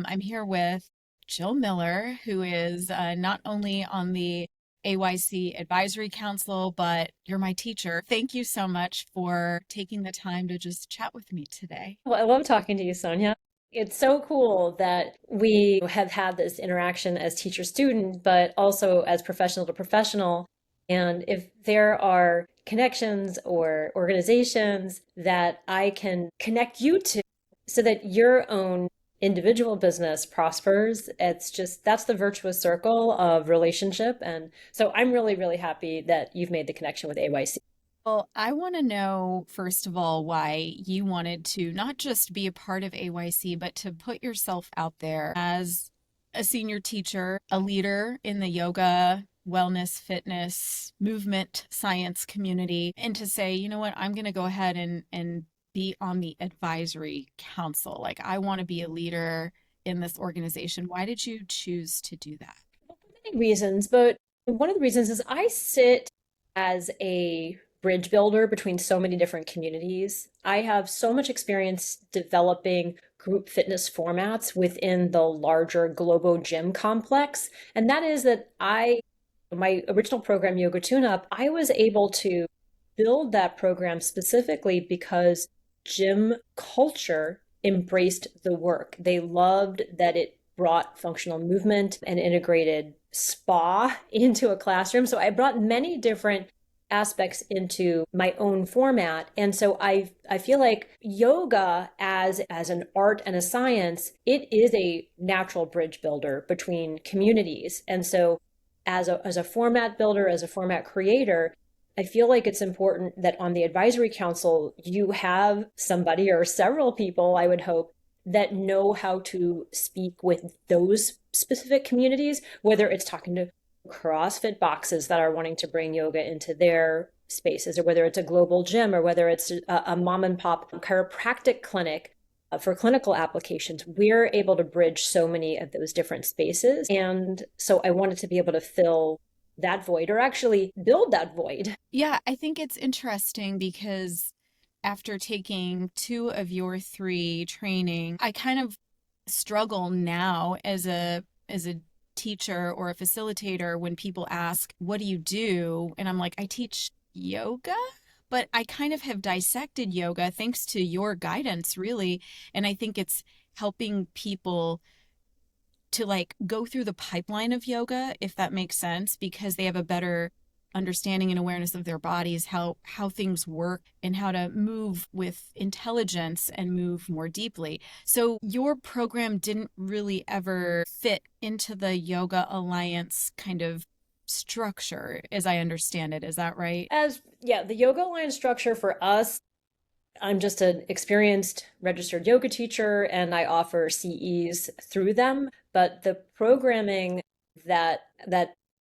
I'm here with Jill Miller, who is not only on the AYC Advisory Council, but you're my teacher. Thank you so much for taking the time to just chat with me today. Well, I love talking to you, Sonia. It's so cool that we have had this interaction as teacher student, but also as professional to professional. And if there are connections or organizations that I can connect you to so that your own individual business prospers, it's just that's the virtuous circle of relationship. And so I'm really, really happy that you've made the connection with AYC. Well, I want to know, first of all, why you wanted to not just be a part of AYC, but to put yourself out there as a senior teacher, a leader in the yoga, wellness, fitness, movement, science community, and to say, you know what, I'm going to go ahead and be on the advisory council. Like, I want to be a leader in this organization. Why did you choose to do that? Many reasons, but one of the reasons is I sit as a bridge builder between so many different communities. I have so much experience developing group fitness formats within the larger Globo Gym complex. And that is that my original program, Yoga Tune Up, I was able to build that program specifically because gym culture embraced the work. They loved that it brought functional movement and integrated spa into a classroom. So I brought many different aspects into my own format. And so I feel like yoga as an art and a science, it is a natural bridge builder between communities. And so as a format builder, as a format creator, I feel like it's important that on the advisory council, you have somebody or several people, I would hope, that know how to speak with those specific communities, whether it's talking to CrossFit boxes that are wanting to bring yoga into their spaces, or whether it's a global gym, or whether it's a mom and pop chiropractic clinic for clinical applications. We're able to bridge so many of those different spaces. And so I wanted to be able to fill that void or actually build that void. Yeah, I think it's interesting because after taking two of your three training, I kind of struggle now as a teacher or a facilitator when people ask, "What do you do?" And I'm like, "I teach yoga." But I kind of have dissected yoga thanks to your guidance, really. And I think it's helping people to like go through the pipeline of yoga, if that makes sense, because they have a better understanding and awareness of their bodies, how things work and how to move with intelligence and move more deeply. So your program didn't really ever fit into the Yoga Alliance kind of structure as I understand it. Is that right? The Yoga Alliance structure for us, I'm just an experienced registered yoga teacher and I offer CEs through them, but the programming that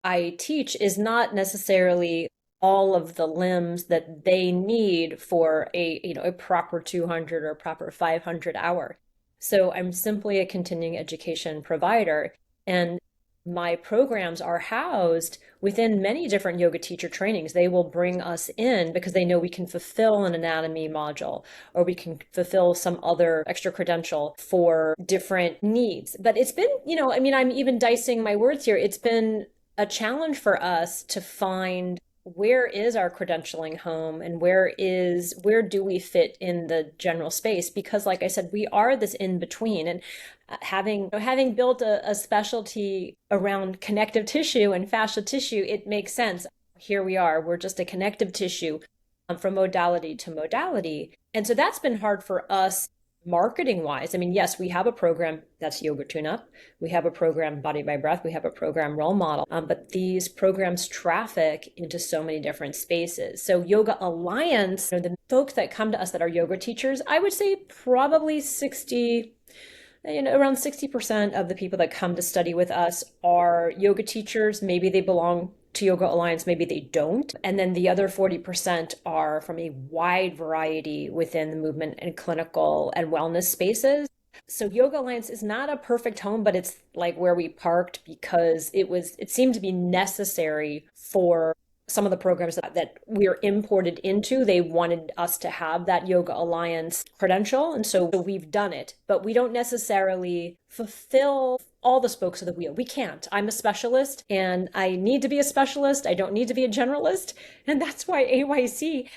I teach is not necessarily all of the limbs that they need for a proper 200 or proper 500 hour. So I'm simply a continuing education provider, and my programs are housed within many different yoga teacher trainings. They will bring us in because they know we can fulfill an anatomy module or we can fulfill some other extra credential for different needs. But it's been, I'm even dicing my words here. It's been a challenge for us to find where is our credentialing home and where do we fit in the general space, because like I said, we are this in between. And having built a specialty around connective tissue and fascia tissue, it makes sense. Here we are, we're just a connective tissue from modality to modality. And so that's been hard for us marketing wise. I mean, yes, we have a program that's Yoga Tune Up. We have a program Body by Breath. We have a program Role Model. But these programs traffic into so many different spaces. So Yoga Alliance, the folks that come to us that are yoga teachers, I would say probably around 60% of the people that come to study with us are yoga teachers. Maybe they belong to Yoga Alliance, maybe they don't. And then the other 40% are from a wide variety within the movement and clinical and wellness spaces. So Yoga Alliance is not a perfect home, but it's like where we parked because it seemed to be necessary for some of the programs that we're imported into, they wanted us to have that Yoga Alliance credential. And so we've done it, but we don't necessarily fulfill all the spokes of the wheel. We can't. I'm a specialist and I need to be a specialist. I don't need to be a generalist. And that's why AYC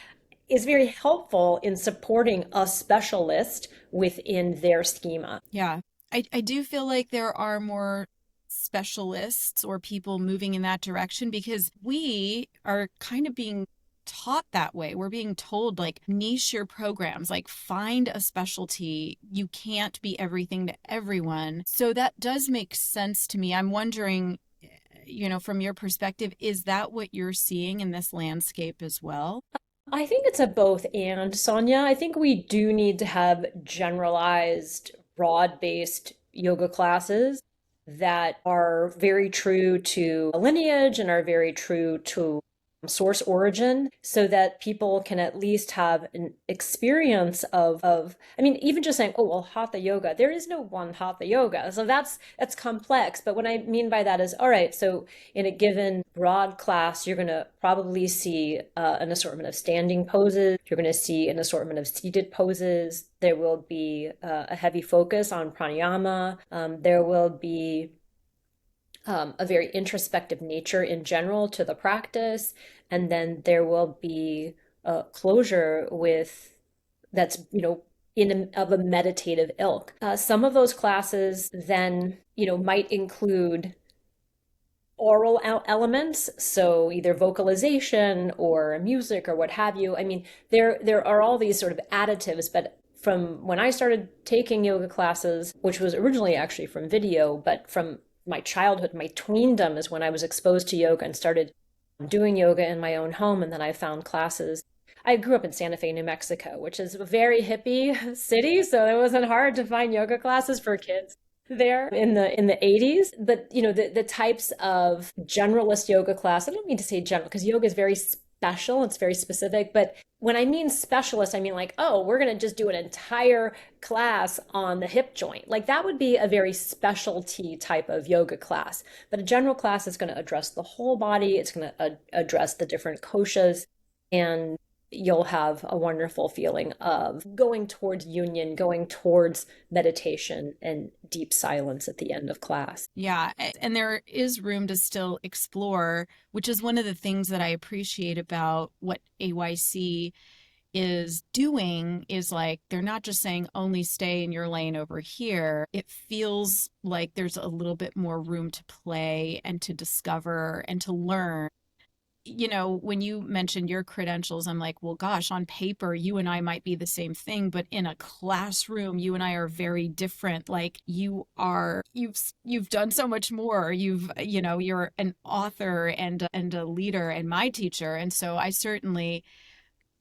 is very helpful in supporting a specialist within their schema. Yeah. I do feel like there are more specialists or people moving in that direction because we are kind of being taught that way. We're being told like niche your programs, like find a specialty. You can't be everything to everyone. So that does make sense to me. I'm wondering, from your perspective, is that what you're seeing in this landscape as well? I think it's a both and, Sonia. I think we do need to have generalized, broad-based yoga classes that are very true to a lineage and are very true to source origin so that people can at least have an experience of I mean, even just saying, oh, well, hatha yoga, there is no one hatha yoga. So that's complex. But what I mean by that is, all right, so in a given broad class, you're going to probably see an assortment of standing poses. You're going to see an assortment of seated poses. There will be a heavy focus on pranayama. There will be a very introspective nature in general to the practice. And then there will be a closure with that's, of a meditative ilk. Some of those classes then, might include oral elements, so either vocalization or music or what have you. I mean, there are all these sort of additives, but from when I started taking yoga classes, which was originally actually from video, but from my childhood, my tweendom is when I was exposed to yoga and started doing yoga in my own home. And then I found classes. I grew up in Santa Fe, New Mexico, which is a very hippie city. So it wasn't hard to find yoga classes for kids there in the 80s. But the types of generalist yoga class, I don't mean to say general because yoga is very special, it's very specific, but when I mean specialist, I mean like, oh, we're going to just do an entire class on the hip joint. Like that would be a very specialty type of yoga class. But a general class is going to address the whole body. It's going to address the different koshas, and you'll have a wonderful feeling of going towards union, going towards meditation and deep silence at the end of class. Yeah, and there is room to still explore, which is one of the things that I appreciate about what AYC is doing is like they're not just saying only stay in your lane over here. It feels like there's a little bit more room to play and to discover and to learn. When you mentioned your credentials, I'm like, well, gosh, on paper, you and I might be the same thing, but in a classroom, you and I are very different. Like you've done so much more. You're an author and a leader and my teacher. And so I certainly,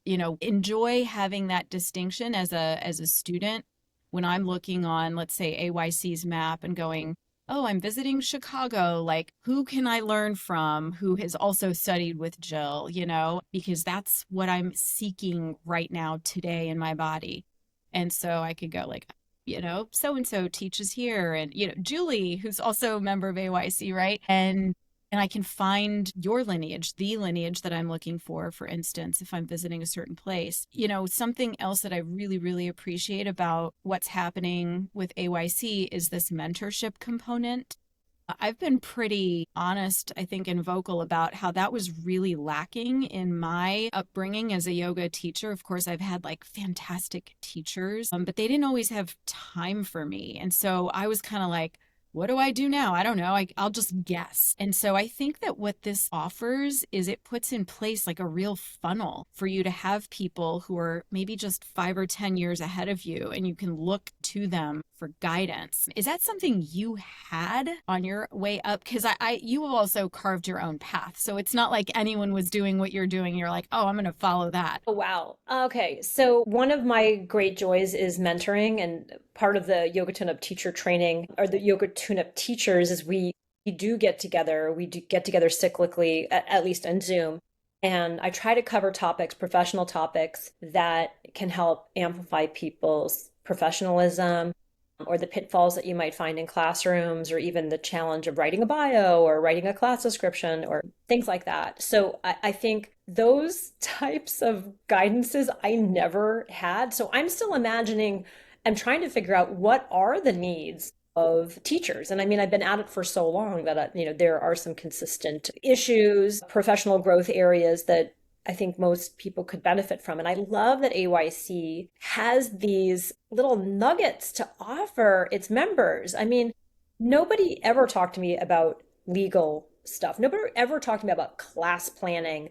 enjoy having that distinction as a student when I'm looking on, let's say, AYC's map and going, oh, I'm visiting Chicago. Like, who can I learn from who has also studied with Jill, because that's what I'm seeking right now today in my body. And so I could go like, so and so teaches here. And, Julie, who's also a member of AYC, right? And I can find your lineage, the lineage that I'm looking for instance, if I'm visiting a certain place. Something else that I really, really appreciate about what's happening with AYC is this mentorship component. I've been pretty honest, I think, and vocal about how that was really lacking in my upbringing as a yoga teacher. Of course, I've had like fantastic teachers, but they didn't always have time for me. And so I was kind of like, what do I do now? I don't know. I'll just guess. And so I think that what this offers is it puts in place like a real funnel for you to have people who are maybe just 5 or 10 years ahead of you, and you can look to them for guidance. Is that something you had on your way up? Because you have also carved your own path. So it's not like anyone was doing what you're doing. You're like, oh, I'm going to follow that. Oh, wow. Okay. So one of my great joys is mentoring, and part of the Yoga Tune-Up teacher training or the Yoga Tune-Up teachers is we do get together. We do get together cyclically, at least on Zoom. And I try to cover topics, professional topics that can help amplify people's professionalism, or the pitfalls that you might find in classrooms, or even the challenge of writing a bio or writing a class description or things like that. So I think those types of guidances I never had. So I'm still imagining, I'm trying to figure out what are the needs of teachers. And I mean, I've been at it for so long that, there are some consistent issues, professional growth areas that I think most people could benefit from. And I love that AYC has these little nuggets to offer its members. I mean, nobody ever talked to me about legal stuff. Nobody ever talked to me about class planning.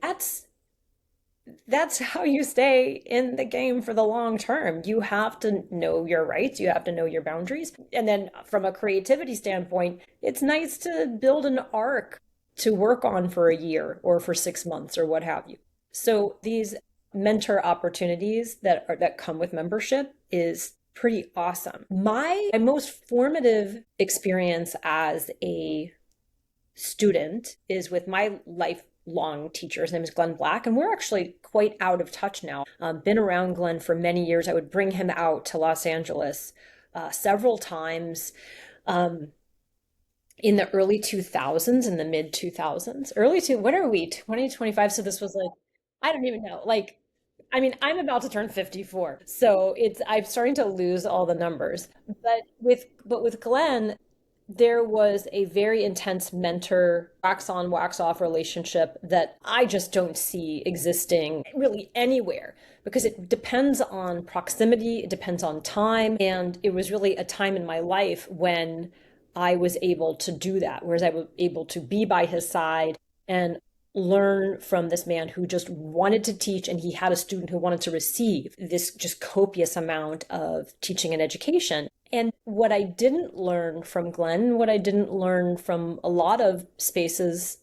That's how you stay in the game for the long term. You have to know your rights, you have to know your boundaries. And then from a creativity standpoint, it's nice to build an arc to work on for a year or for 6 months or what have you. So these mentor opportunities that come with membership is pretty awesome. My most formative experience as a student is with my lifelong teacher. His name is Glenn Black, and we're actually quite out of touch now. Been around Glenn for many years. I would bring him out to Los Angeles several times. In the early 2000s, in the mid 2000s, what are we, 2025? So this was like, I don't even know. Like, I mean, I'm about to turn 54. So I'm starting to lose all the numbers. But with Glenn, there was a very intense mentor, wax on, wax off relationship that I just don't see existing really anywhere because it depends on proximity, it depends on time. And it was really a time in my life when I was able to do that, whereas I was able to be by his side and learn from this man who just wanted to teach, and he had a student who wanted to receive this just copious amount of teaching and education. And what I didn't learn from Glenn, what I didn't learn from a lot of spaces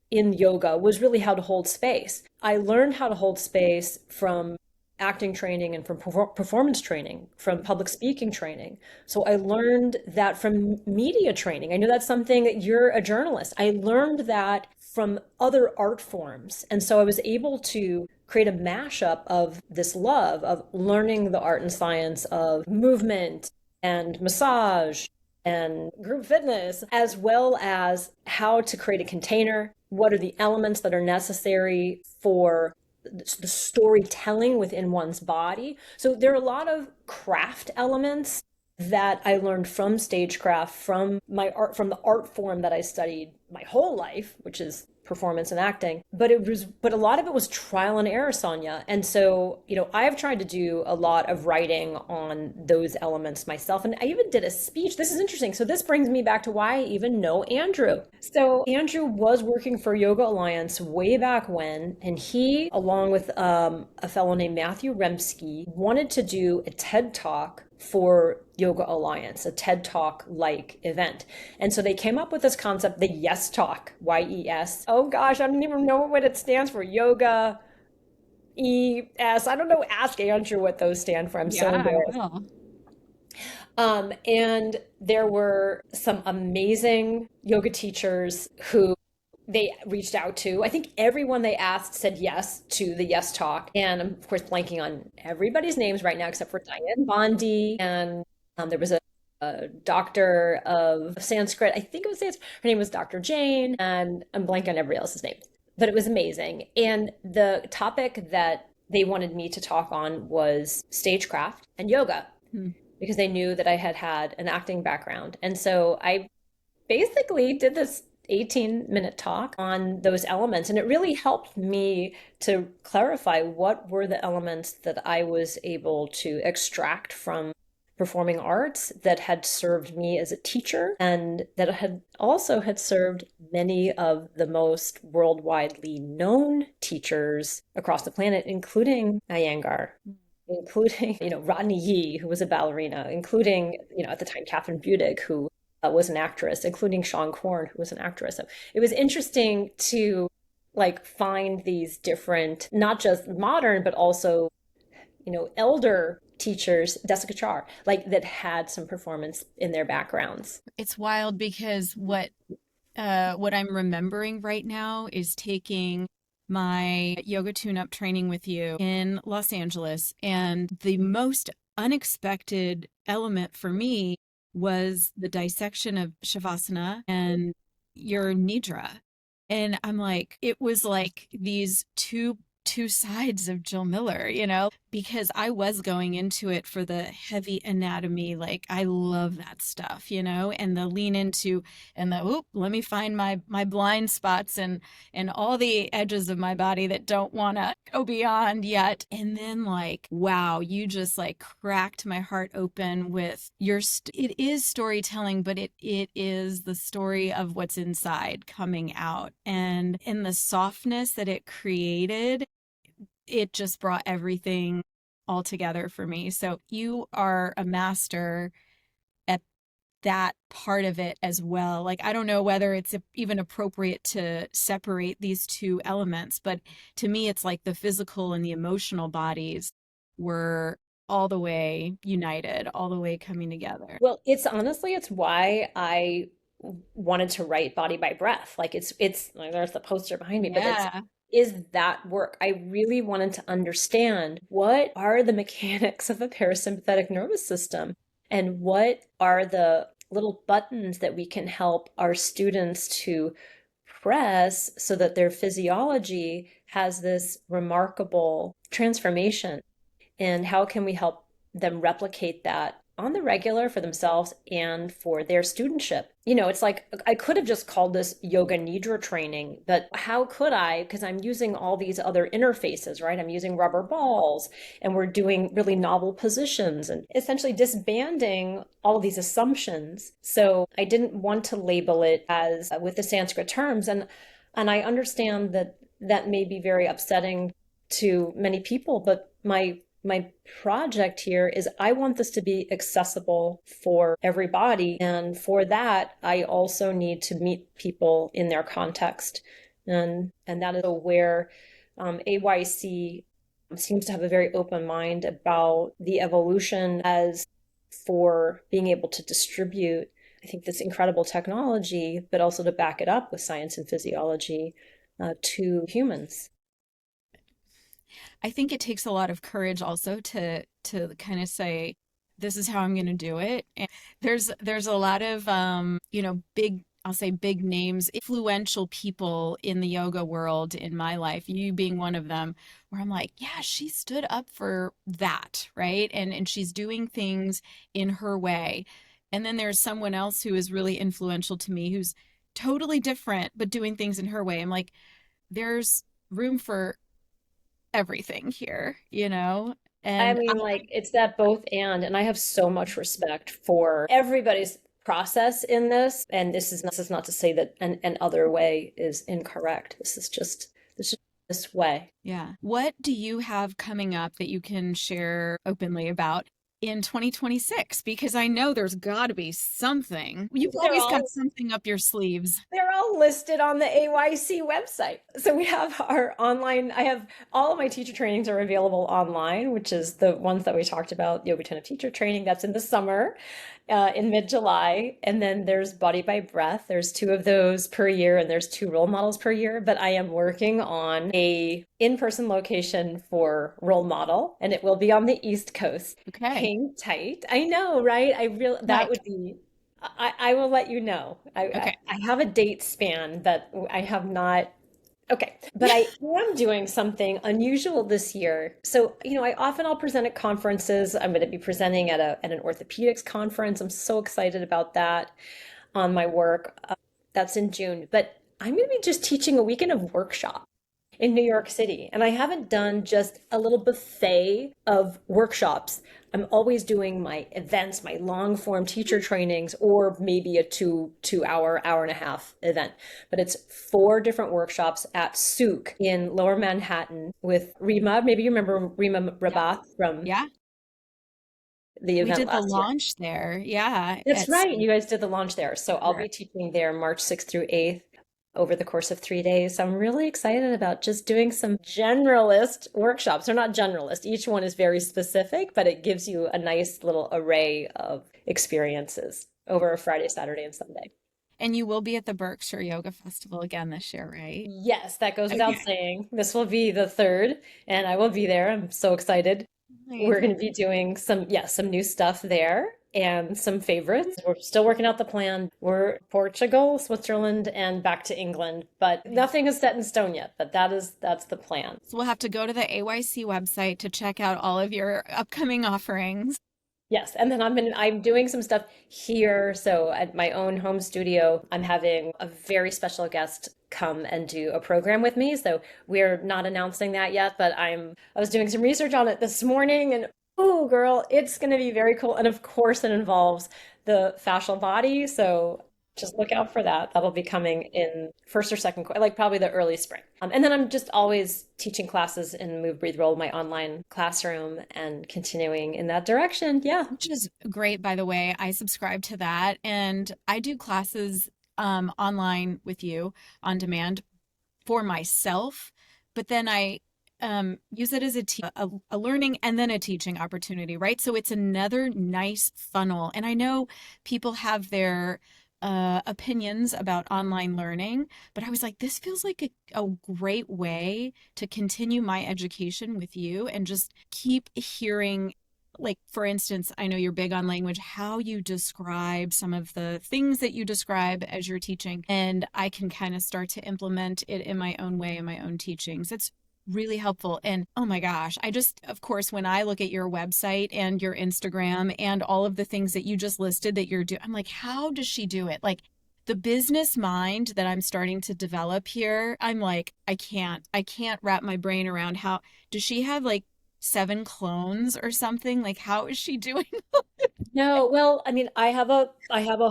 in yoga was really how to hold space. I learned how to hold space from acting training and from performance training, from public speaking training. So I learned that from media training. I know that's something that you're a journalist. I learned that from other art forms. And so I was able to create a mashup of this love of learning the art and science of movement and massage and group fitness, as well as how to create a container. What are the elements that are necessary for the storytelling within one's body? So there are a lot of craft elements that I learned from stagecraft, from my art, from the art form that I studied my whole life, which is performance and acting. But a lot of it was trial and error, Sonia. And so, I've tried to do a lot of writing on those elements myself. And I even did a speech. This is interesting. So this brings me back to why I even know Andrew. So Andrew was working for Yoga Alliance way back when, and he, along with a fellow named Matthew Remsky, wanted to do a TED Talk for Yoga Alliance, a TED Talk like event. And so they came up with this concept, the Yes Talk, YES. Oh gosh, I don't even know what it stands for. Yoga, ES. I don't know. Ask Andrew what those stand for. I'm so Yeah, I embarrassed. will. And there were some amazing yoga teachers who they reached out to. I think everyone they asked said yes to the Yes Talk. And I'm, of course, blanking on everybody's names right now except for Diane Bondi. And there was a doctor of Sanskrit. I think it was Sanskrit. Her name was Dr. Jane. And I'm blanking on everybody else's name. But it was amazing. And the topic that they wanted me to talk on was stagecraft and yoga Hmm. because they knew that I had had an acting background. And so I basically did this 18-minute talk on those elements. And it really helped me to clarify what were the elements that I was able to extract from performing arts that had served me as a teacher and that had served many of the most worldwidely known teachers across the planet, including Iyengar, including, Rodney Yee, who was a ballerina, including, at the time, Catherine Budig, who was an actress, including Sean Korn, who was an actress. So it was interesting to find these different, not just modern, but also, elder teachers, Jessica Char, that had some performance in their backgrounds. It's wild because what I'm remembering right now is taking my yoga tune-up training with you in Los Angeles, and the most unexpected element for me was the dissection of Shavasana and your Nidra. And I'm like, it was like these two sides of Jill Miller, because I was going into it for the heavy anatomy. Like I love that stuff, and the lean into and the oop, let me find my blind spots and all the edges of my body that don't want to go beyond yet. And then like, wow, you just like cracked my heart open with it is storytelling, but it is the story of what's inside coming out. And in the softness that it created, it just brought everything all together for me. So you are a master at that part of it as well. Like, I don't know whether it's even appropriate to separate these two elements, but to me, it's like the physical and the emotional bodies were all the way united, all the way coming together. Well, it's honestly, it's why I wanted to write Body by Breath. Like it's like there's the poster behind me, but it's Yeah. is that work. I really wanted to understand what are the mechanics of a parasympathetic nervous system and what are the little buttons that we can help our students to press so that their physiology has this remarkable transformation, and how can we help them replicate that on the regular for themselves and for their studentship? It's like I could have just called this yoga nidra training, but how could I? Because I'm using all these other interfaces, right? I'm using rubber balls and we're doing really novel positions and essentially disbanding all of these assumptions. So I didn't want to label it as with the Sanskrit terms. And I understand that that may be very upsetting to many people, but my project here is I want this to be accessible for everybody. And for that, I also need to meet people in their context. And that is where AYC seems to have a very open mind about the evolution as for being able to distribute, I think, this incredible technology, but also to back it up with science and physiology to humans. I think it takes a lot of courage also to kind of say, this is how I'm going to do it. And there's a lot of big, I'll say big names, influential people in the yoga world in my life, you being one of them, where I'm like, yeah, she stood up for that, right? And she's doing things in her way. And then there's someone else who is really influential to me who's totally different but doing things in her way. I'm like, there's room for everything here, I And mean, like, it's that both and I have so much respect for everybody's process in this. And this is not to say that an other way is incorrect. This is this way. yeah. What do you have coming up that you can share openly about in 2026? Because I know there's got to be something. You've They're always got all something up your sleeves. they're all listed on the AYC website. So we have our online, I have all of my teacher trainings are available online, which is the ones that we talked about, Yoga Tona teacher training, that's in the summer, in mid-July. And then there's Body by Breath. There's two of those per year, and there's two role models per year. But I am working on a in-person location for role model, and it will be on the East Coast. Okay. Hang tight. I know, right? Yeah. That would be I will let you know. Okay. I have a date span that I have not. Okay, but I am doing something unusual this year. So, I'll present at conferences. I'm going to be presenting at an orthopedics conference. I'm so excited about that on my work. That's in June. But I'm going to be just teaching a weekend of workshop in New York City. And I haven't done just a little buffet of workshops. I'm always doing my events, my long form teacher trainings, or maybe a hour and a half event. But it's 4 different workshops at Souk in Lower Manhattan with Rima. Maybe you remember Rima Yeah. Rabath from Yeah. the We event did the last year. launch there. Yeah. That's right. You guys did the launch there. So I'll be Correct. teaching there March 6th through 8th over the course of 3 days. So I'm really excited about just doing some generalist workshops. They're not generalist. Each one is very specific, but it gives you a nice little array of experiences over a Friday, Saturday, and Sunday. And you will be at the Berkshire Yoga Festival again this year, right? Yes, that goes without Okay. saying. This will be the third, and I will be there. I'm so excited. Nice. We're going to be doing some, yeah, some new stuff there and some favorites. We're still working out the plan. We're Portugal, Switzerland, and back to England, but Nice. nothing is set in stone yet. But that's the plan. So we'll have to go to the AYC website to check out all of your upcoming offerings. Yes, and then I'm doing some stuff here. So at my own home studio, I'm having a very special guest come and do a program with me. So we're not announcing that yet, but I was doing some research on it this morning and oh girl, it's going to be very cool. And of course it involves the fascial body. So just look out for that. That'll be coming in first or second, like probably the early spring. And then I'm just always teaching classes in Move, Breathe, Roll, my online classroom and continuing in that direction. Yeah. Which is great, by the way. I subscribe to that and I do classes online with you on demand for myself, but then I use it as a learning and then a teaching opportunity, right? So it's another nice funnel. And I know people have their opinions about online learning, but I was like, this feels like a great way to continue my education with you and just keep hearing. Like, for instance, I know you're big on language, how you describe some of the things that you describe as you're teaching, and I can kind of start to implement it in my own way, in my own teachings. It's really helpful. And oh my gosh, I just, of course, when I look at your website and your Instagram and all of the things that you just listed that you're doing, I'm like, how does she do it? Like, the business mind that I'm starting to develop here, I'm like, I can't wrap my brain around how does she have like 7 clones or something? Like, how is she doing? No, well, I mean, I have a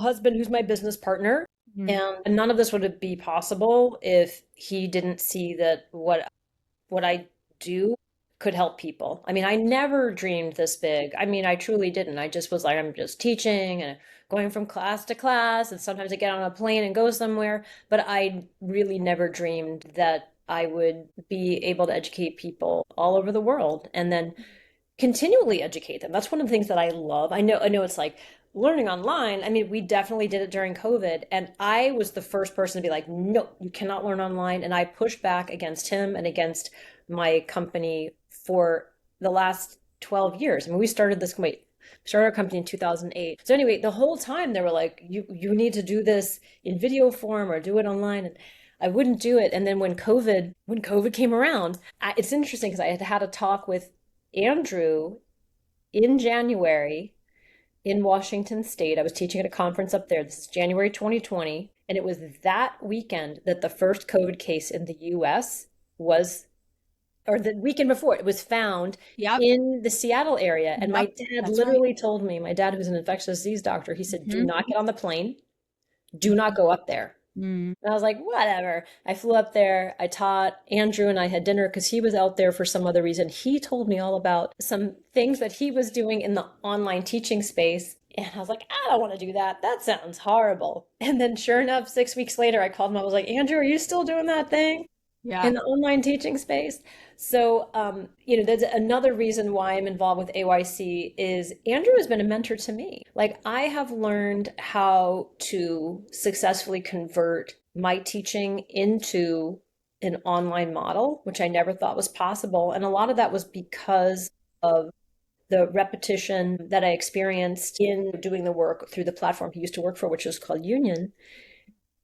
husband who's my business partner, Mhm. and none of this would be possible if he didn't see that what I do could help people. I mean, I never dreamed this big. I mean, I truly didn't. I just was like, I'm just teaching and going from class to class, and sometimes I get on a plane and go somewhere, but I really never dreamed that I would be able to educate people all over the world and then continually educate them. That's one of the things that I love. I know it's like learning online. I mean, we definitely did it during COVID, and I was the first person to be like, "No, you cannot learn online." And I pushed back against him and against my company for the last 12 years. I mean, we started our company in 2008. So anyway, the whole time they were like, "You need to do this in video form or do it online." And I wouldn't do it. And then when COVID came around, it's interesting because I had a talk with Andrew in January in Washington State. I was teaching at a conference up there. This is January 2020. And it was that weekend that the first COVID case in the US was, or the weekend before, it was found Yep, in the Seattle area. And my yep, dad that's right. literally told me, my dad, who's an infectious disease doctor, he said, do Hmm. not get on the plane, do not go up there. Hmm. And I was like, whatever. I flew up there. I taught. Andrew and I had dinner because he was out there for some other reason. He told me all about some things that he was doing in the online teaching space. And I was like, I don't want to do that. That sounds horrible. And then, sure enough, 6 weeks later, I called him. I was like, Andrew, are you still doing that thing Yeah. in the online teaching space? So, there's another reason why I'm involved with AYC is Andrew has been a mentor to me. Like, I have learned how to successfully convert my teaching into an online model, which I never thought was possible. And a lot of that was because of the repetition that I experienced in doing the work through the platform he used to work for, which was called Union.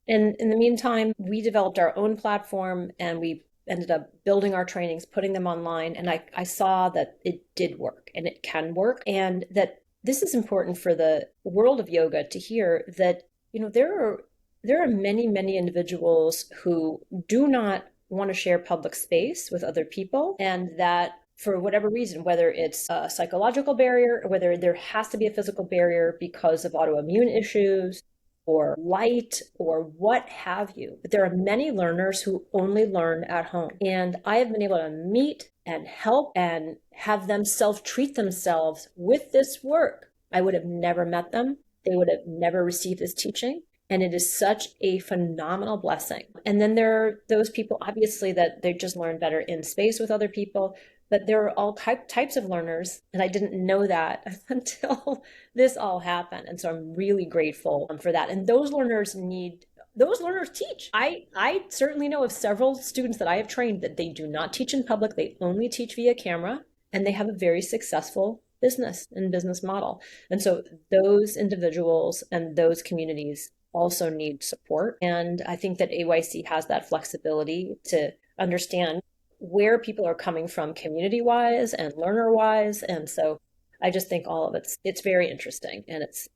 And in the meantime, we developed our own platform and we ended up building our trainings, putting them online. And I saw that it did work and it can work. And that this is important for the world of yoga to hear that, there are many, many individuals who do not want to share public space with other people. And that for whatever reason, whether it's a psychological barrier or whether there has to be a physical barrier because of autoimmune issues or light or what have you. But there are many learners who only learn at home. And I have been able to meet and help and have them self-treat themselves with this work. I would have never met them. They would have never received this teaching. And it is such a phenomenal blessing. And then there are those people, obviously, that they just learn better in space with other people. But there are all types of learners, and I didn't know that until this all happened. And so I'm really grateful for that. And those learners teach. I certainly know of several students that I have trained that they do not teach in public. They only teach via camera. and they have a very successful business and business model. And so those individuals and those communities also need support. And I think that AYC has that flexibility to understand where people are coming from community wise and learner wise. And so I just think all of it's very interesting and it's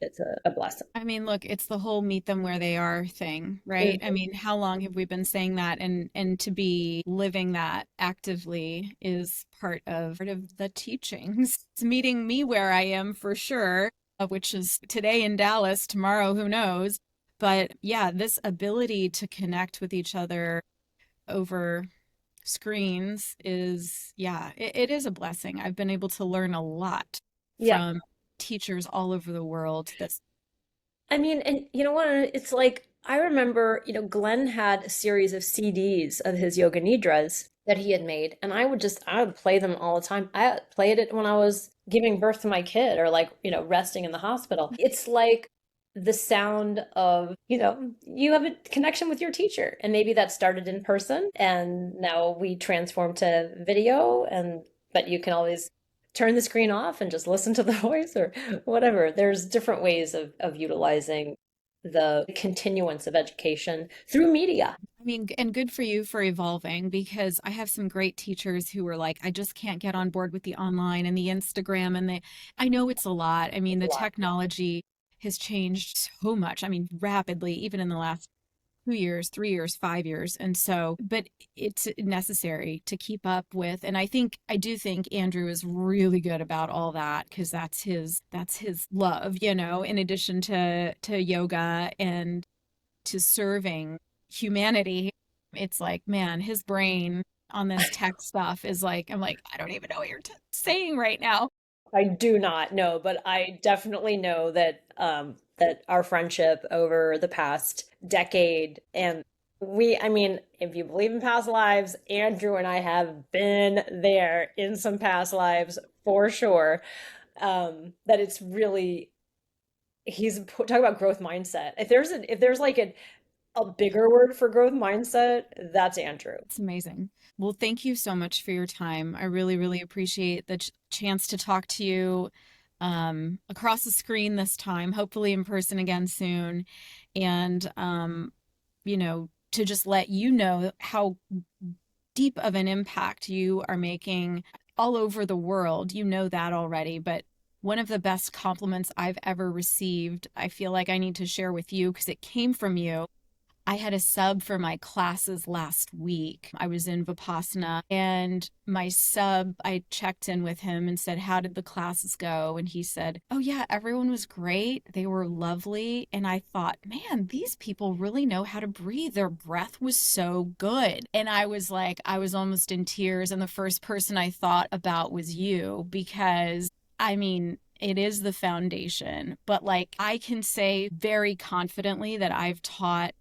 a blessing. I mean, look, it's the whole meet them where they are thing, right? I mean, how long have we been saying that? And to be living that actively is part of the teachings. It's meeting me where I am for sure, which is today in Dallas, tomorrow, who knows? But yeah, this ability to connect with each other over screens is, yeah, it is a blessing. I've been able to learn a lot Yeah. from teachers all over the world. I mean, and you know what? It's like I remember, Glenn had a series of CDs of his yoga nidras that he had made, and I would play them all the time. I played it when I was giving birth to my kid or like, resting in the hospital. It's like the sound of, you have a connection with your teacher, and maybe that started in person, and now we transform to video, and but you can always turn the screen off and just listen to the voice or whatever. There's different ways of utilizing the continuance of education through media. I mean, and good for you for evolving because I have some great teachers who were like, I just can't get on board with the online and the Instagram and I know it's a lot. I mean, It's a the lot. technology has changed so much. I mean, rapidly, even in the last 2 years, 3 years, 5 years. And so, but it's necessary to keep up with. And I do think Andrew is really good about all that because that's his love, in addition to yoga and to serving humanity. It's like, man, his brain on this tech stuff is like, I'm like, I don't even know what you're saying right now. I do not know, but I definitely know that our friendship over the past decade and I mean, if you believe in past lives, Andrew and I have been there in some past lives for sure. That it's really he's talking about growth mindset. If there's like a bigger word for growth mindset, that's Andrew. It's amazing. Well, thank you so much for your time. I really, really appreciate the chance to talk to you across the screen this time, hopefully in person again soon. And, to just let you know how deep of an impact you are making all over the world. You know that already, but one of the best compliments I've ever received, I feel like I need to share with you because it came from you. I had a sub for my classes last week. I was in Vipassana and my sub, I checked in with him and said, how did the classes go? And he said, oh, yeah, everyone was great. They were lovely. And I thought, man, these people really know how to breathe. Their breath was so good. And I was like, I was almost in tears. And the first person I thought about was you because I mean, it is the foundation, but like I can say very confidently that I've taught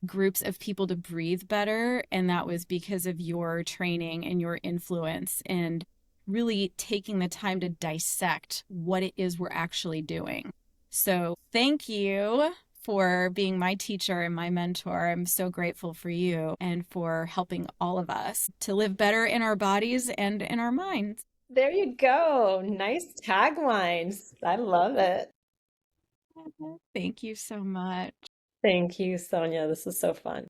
groups of people to breathe better. And that was because of your training and your influence and really taking the time to dissect what it is we're actually doing. So thank you for being my teacher and my mentor. I'm so grateful for you and for helping all of us to live better in our bodies and in our minds. There you go. Nice taglines. I love it. Thank you so much. Thank you, Sonia. This is so fun.